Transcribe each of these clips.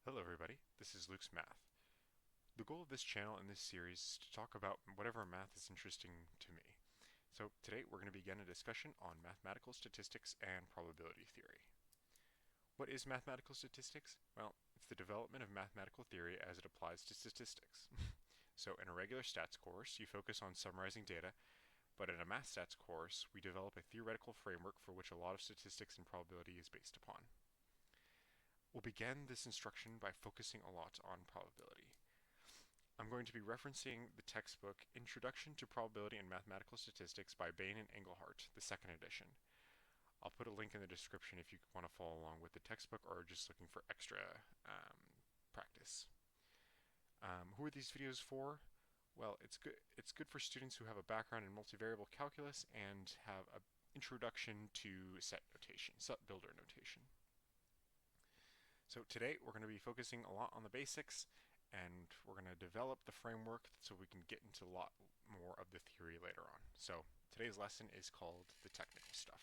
Hello everybody, this is Luke's Math. The goal of this channel and this series is to talk about whatever math is interesting to me. So today we're going to begin a discussion on mathematical statistics and probability theory. What is mathematical statistics? Well, it's the development of mathematical theory as it applies to statistics. So in a regular stats course, you focus on summarizing data, but in a math stats course, we develop a theoretical framework for which a lot of statistics and probability is based upon. We'll begin this instruction by focusing a lot on probability. I'm going to be referencing the textbook Introduction to Probability and Mathematical Statistics by Bain and Engelhardt, the second edition. I'll put a link in the description if you want to follow along with the textbook or are just looking for extra practice. Who are these videos for? Well, it's good for students who have a background in multivariable calculus and have an introduction to set notation, set builder notation. So today we're going to be focusing a lot on the basics, and we're going to develop the framework so we can get into a lot more of the theory later on. So today's lesson is called the technical stuff.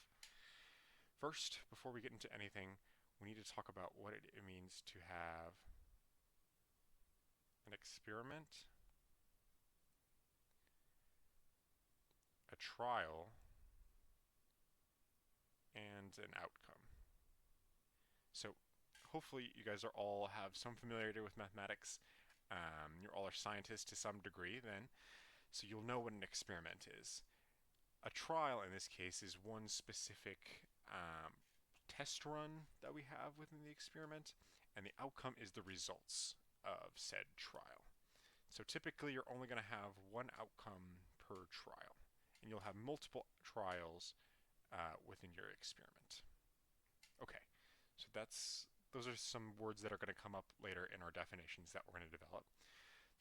First, before we get into anything, we need to talk about what it means to have an experiment, a trial, and an outcome. So hopefully you guys are all have some familiarity with mathematics. You all are scientists to some degree then, so you'll know what an experiment is. A trial in this case is one specific test run that we have within the experiment, and the outcome is the results of said trial. So typically you're only going to have one outcome per trial, and you'll have multiple trials within your experiment. Okay, so those are some words that are going to come up later in our definitions that we're going to develop.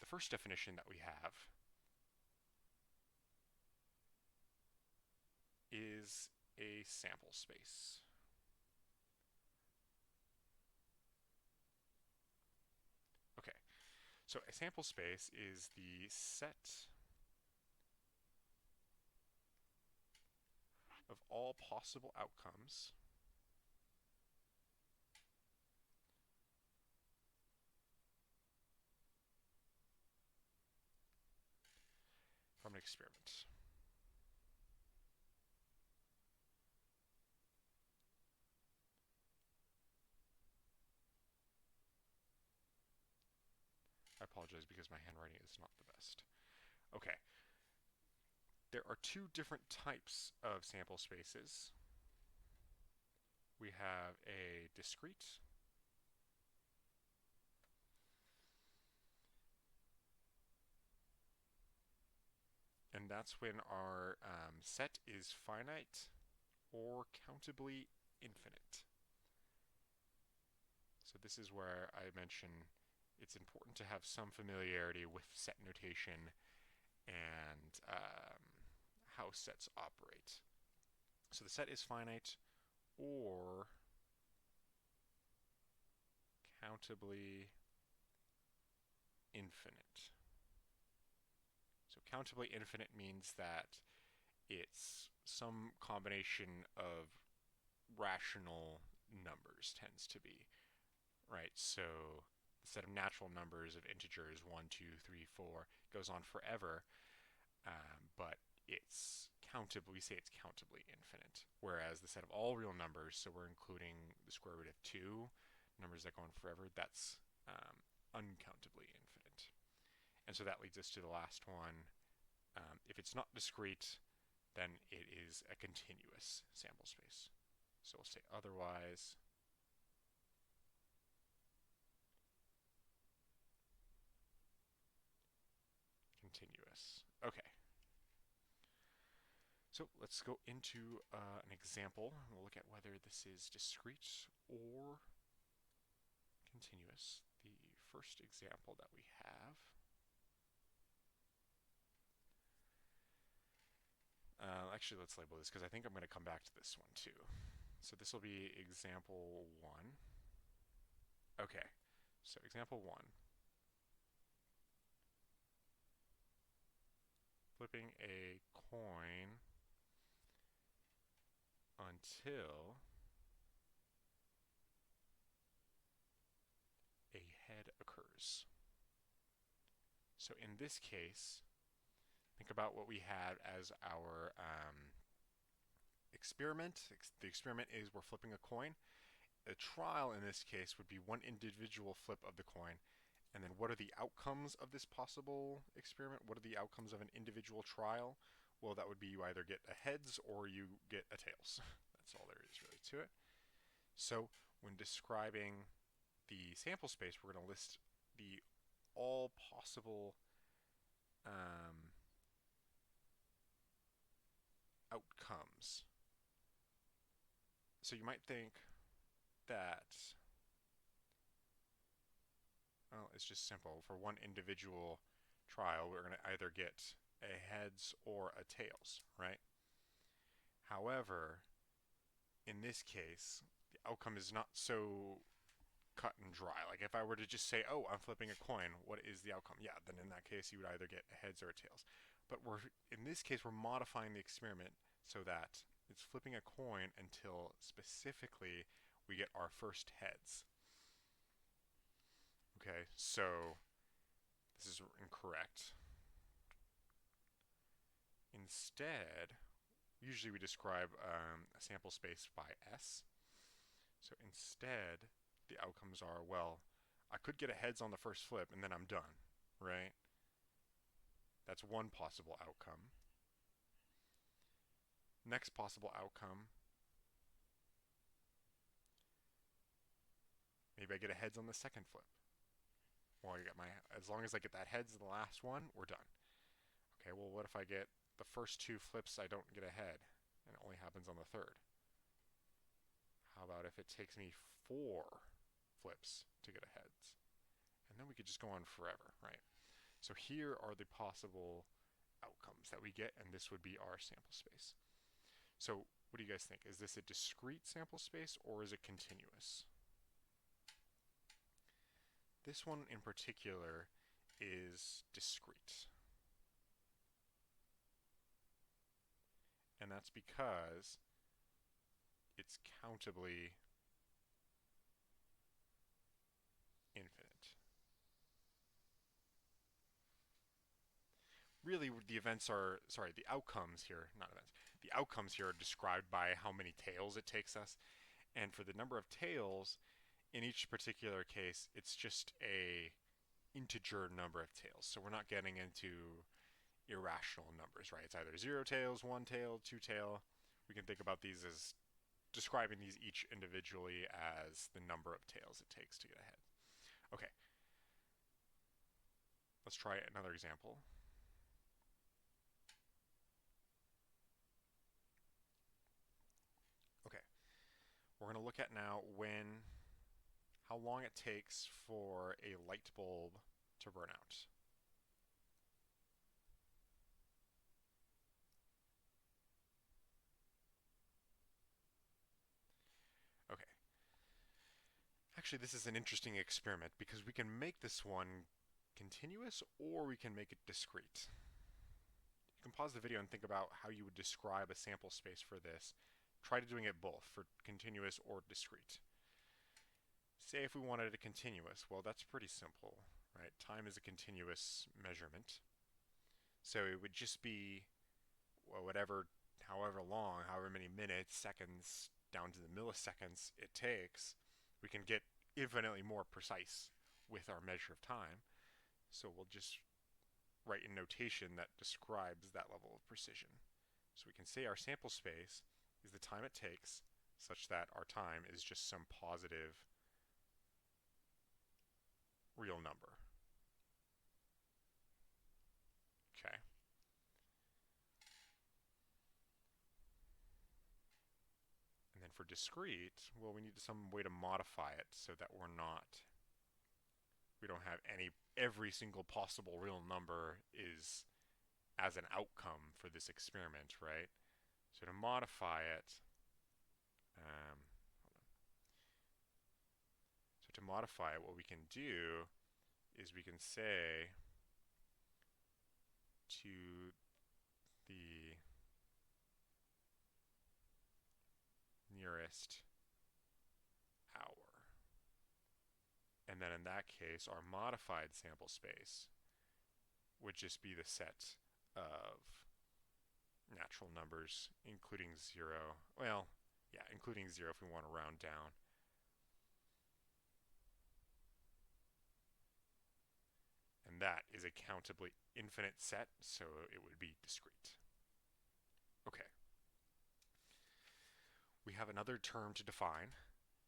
The first definition that we have is a sample space. Okay, so a sample space is the set of all possible outcomes from an experiment. I apologize because my handwriting is not the best. Okay, there are two different types of sample spaces. We have a discrete and that's when our set is finite or countably infinite. So this is where I mention it's important to have some familiarity with set notation and how sets operate. So the set is finite or countably infinite. So countably infinite means that it's some combination of rational numbers tends to be, right? So the set of natural numbers of integers 1, 2, 3, 4 goes on forever, but it's countable. We say it's countably infinite. Whereas the set of all real numbers, so we're including the square root of 2, numbers that go on forever, that's uncountably infinite. And so that leads us to the last one. If it's not discrete, then it is a continuous sample space. So we'll say otherwise continuous. Okay. So let's go into an example. We'll look at whether this is discrete or continuous. The first example that we have. Actually, let's label this because I think I'm going to come back to this one too. So this will be example 1. Okay, so example 1. Flipping a coin until a head occurs. So in this case, think about what we had as our experiment. The experiment is we're flipping a coin. A trial in this case would be one individual flip of the coin. And then what are the outcomes of this possible experiment? What are the outcomes of an individual trial? Well, that would be you either get a heads or you get a tails. That's all there is really to it. So when describing the sample space, we're going to list the all possible outcomes. So you might think that, well, it's just simple. For one individual trial, we're going to either get a heads or a tails, right? However, in this case, the outcome is not so cut and dry. Like if I were to just say, oh, I'm flipping a coin, what is the outcome? Yeah, then in that case, you would either get a heads or a tails. But in this case, we're modifying the experiment so that it's flipping a coin until specifically we get our first heads. Okay, so this is incorrect. Instead, usually we describe a sample space by S. So instead, the outcomes are, well, I could get a heads on the first flip and then I'm done, right? That's one possible outcome. Next possible outcome, maybe I get a heads on the second flip. Well, as long as I get that heads in the last one, we're done. Okay, well, what if I get the first two flips, I don't get a head, and it only happens on the third? How about if it takes me 4 flips to get a heads? And then we could just go on forever, right? So here are the possible outcomes that we get, and this would be our sample space. So what do you guys think? Is this a discrete sample space or is it continuous? This one in particular is discrete. And that's because it's countably infinite. Really, the outcomes here, not events, the outcomes here are described by how many tails it takes us. And for the number of tails, in each particular case, it's just a integer number of tails. So we're not getting into irrational numbers, right? It's either 0 tails, 1 tail, 2 tail. We can think about these as describing these each individually as the number of tails it takes to get ahead. Okay. Let's try another example. Okay. We're going to look at now how long it takes for a light bulb to burn out. Okay. Actually, this is an interesting experiment because we can make this one continuous or we can make it discrete. You can pause the video and think about how you would describe a sample space for this. Try doing it both, for continuous or discrete. Say if we wanted a continuous, well, that's pretty simple, right? Time is a continuous measurement. So it would just be, well, however long, however many minutes, seconds, down to the milliseconds it takes, we can get infinitely more precise with our measure of time. So we'll just write in notation that describes that level of precision. So we can say our sample space is the time it takes such that our time is just some positive real number. Okay. And then for discrete, well, we need some way to modify it so that we don't have every single possible real number is as an outcome for this experiment, right? So to modify it, what we can do is we can say to the nearest hour. And then in that case, our modified sample space would just be the set of natural numbers, including 0. Well, yeah, including 0 if we want to round down. And that is a countably infinite set, so it would be discrete. Okay. We have another term to define,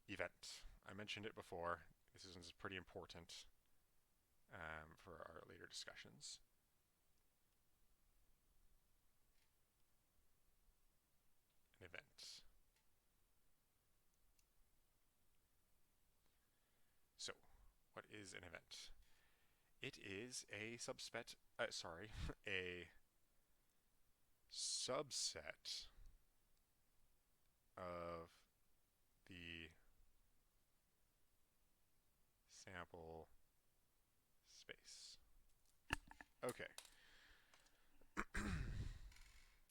event. I mentioned it before. This is pretty important for our later discussions. An event. So, what is an event? It is a subset a subset of the sample space. Okay.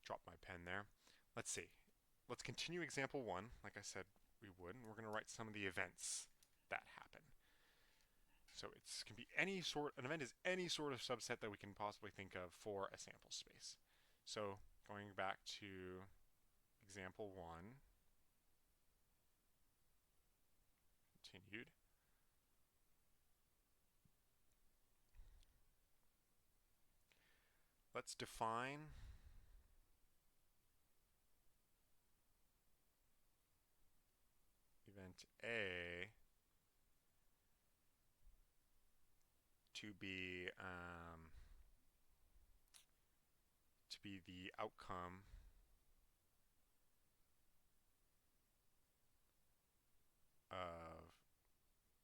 Drop my pen there. Let's see. Let's continue example 1, like I said we would, and we're going to write some of the events that happen. So it can be an event is any sort of subset that we can possibly think of for a sample space. So going back to example 1, continued. Let's define event A to be the outcome of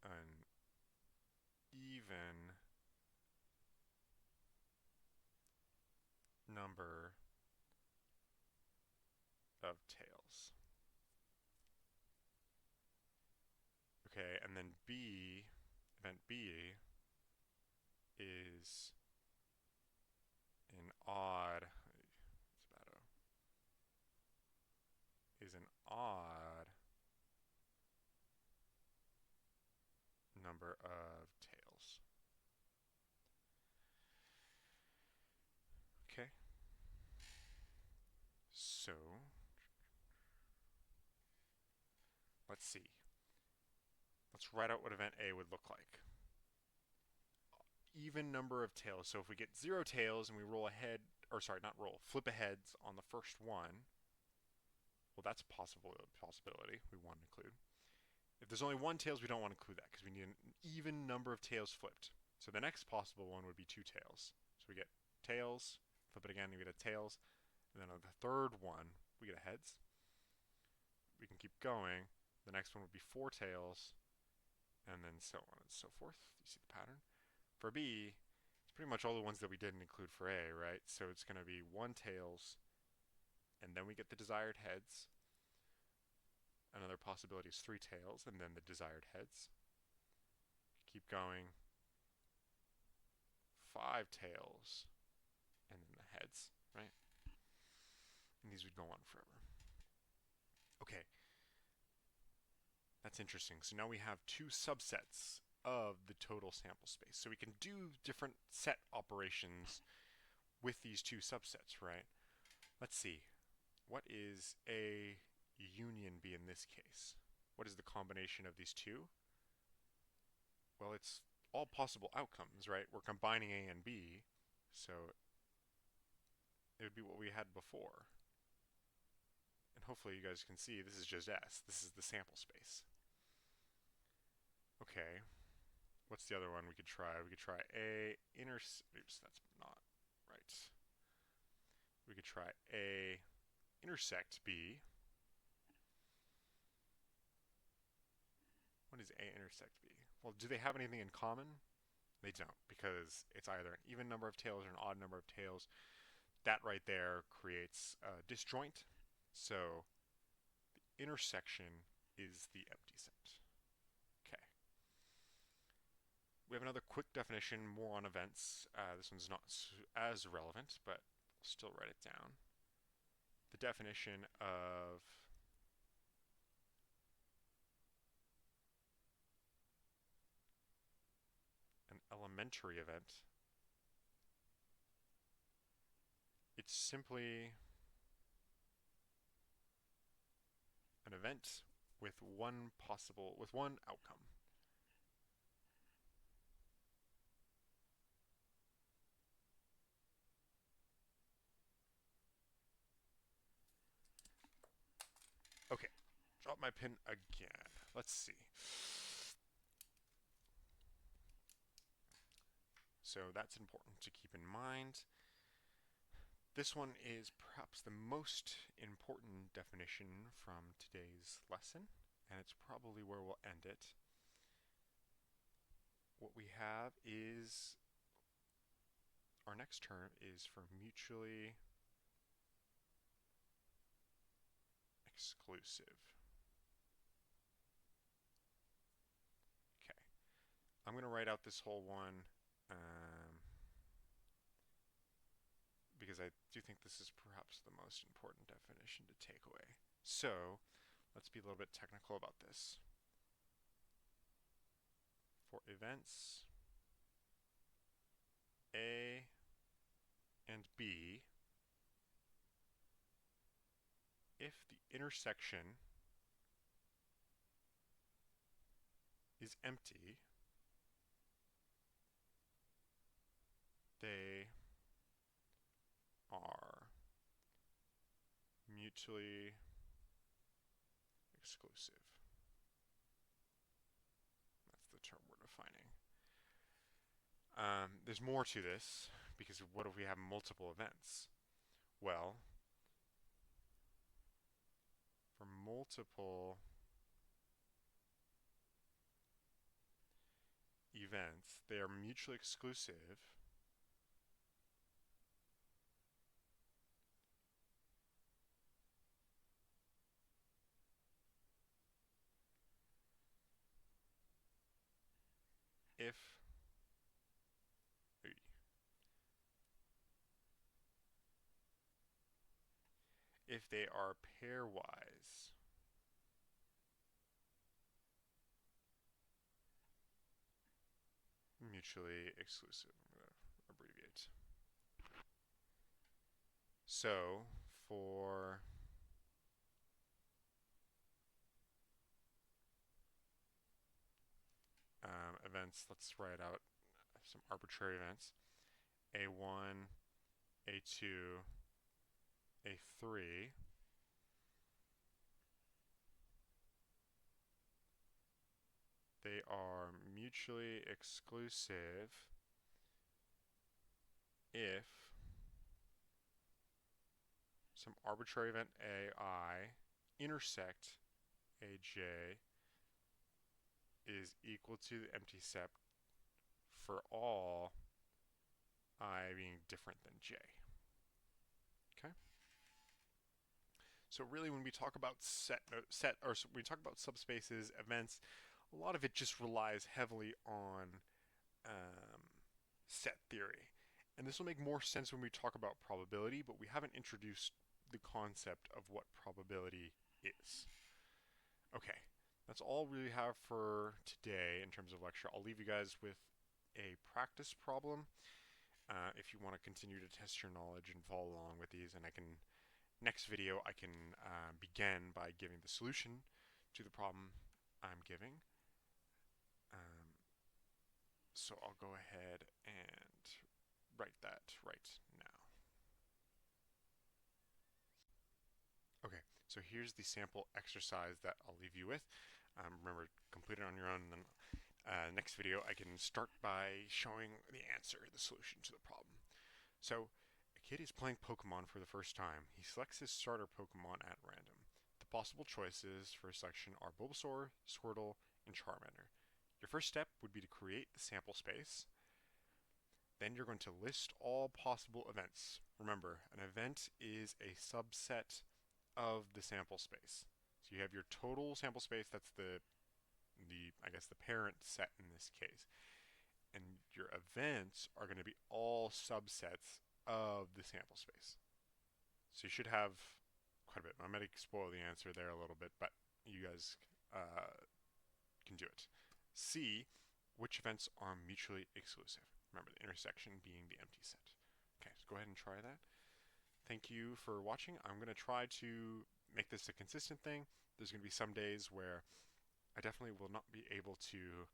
an even number of tails. Okay, and then event B is an odd number of tails. Okay. So let's see. Let's write out what event A would look like. Even number of tails. So if we get 0 tails and we roll ahead, or sorry, not roll, flip aheads on the first one, well, that's a possibility we want to include. If there's only 1 tails, we don't want to include that because we need an even number of tails flipped. So the next possible one would be 2 tails. So we get tails, flip it again, we get a tails, and then on the third one, we get a heads. We can keep going. The next one would be 4 tails, and then so on and so forth. You see the pattern? For B, it's pretty much all the ones that we didn't include for A, right? So it's going to be 1 tails, and then we get the desired heads. Another possibility is 3 tails, and then the desired heads. Keep going. 5 tails, and then the heads, right? And these would go on forever. Okay. That's interesting. So now we have 2 subsets of the total sample space. So we can do different set operations with these 2 subsets, right? Let's see. What is A union B in this case? What is the combination of these 2? Well, it's all possible outcomes, right? We're combining A and B, so it would be what we had before. And hopefully you guys can see this is just S. This is the sample space. Okay. What's the other one we could try? We could try oops, that's not right. We could try A intersect B. What is A intersect B? Well, do they have anything in common? They don't, because it's either an even number of tails or an odd number of tails. That right there creates a disjoint. So the intersection is the empty set. Okay. We have another quick definition, more on events. This one's not as relevant, but I'll still write it down. The definition of elementary event. It's simply an event with one outcome. Okay, drop my pen again. Let's see. So that's important to keep in mind. This one is perhaps the most important definition from today's lesson, and it's probably where we'll end it. What we have is, our next term is for mutually exclusive. Okay, I'm going to write out this whole one because I do think this is perhaps the most important definition to take away. So let's be a little bit technical about this. For events A and B, if the intersection is empty, they are mutually exclusive. That's the term we're defining. There's more to this, because what if we have multiple events? Well, for multiple events, they are mutually exclusive if they are pairwise. Mutually exclusive. I'm going to abbreviate. So for events, let's write out some arbitrary events. A1, A2, A3. They are mutually exclusive if some arbitrary event AI intersect AJ is equal to the empty set for all I being different than J. Okay? So really when we talk about we talk about subspaces, events, a lot of it just relies heavily on set theory. And this will make more sense when we talk about probability, but we haven't introduced the concept of what probability is. Okay, that's all we have for today in terms of lecture. I'll leave you guys with a practice problem if you want to continue to test your knowledge and follow along with these. And next video, I can begin by giving the solution to the problem I'm giving. So I'll go ahead and write that right now. Okay, so here's the sample exercise that I'll leave you with. Remember, complete it on your own, and then next video I can start by showing the answer, the solution to the problem. So, a kid is playing Pokemon for the first time. He selects his starter Pokemon at random. The possible choices for a selection are Bulbasaur, Squirtle, and Charmander. Your first step would be to create the sample space. Then you're going to list all possible events. Remember, an event is a subset of the sample space. So you have your total sample space, that's the I guess the parent set in this case. And your events are going to be all subsets of the sample space. So you should have quite a bit. I might spoil the answer there a little bit, but you guys can do it. C, which events are mutually exclusive. Remember, the intersection being the empty set. Okay, so go ahead and try that. Thank you for watching. I'm going to try to make this a consistent thing. There's going to be some days where I definitely will not be able to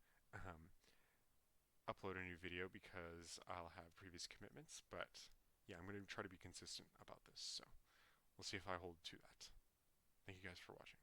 upload a new video because I'll have previous commitments, but yeah, I'm going to try to be consistent about this. So we'll see if I hold to that. Thank you guys for watching.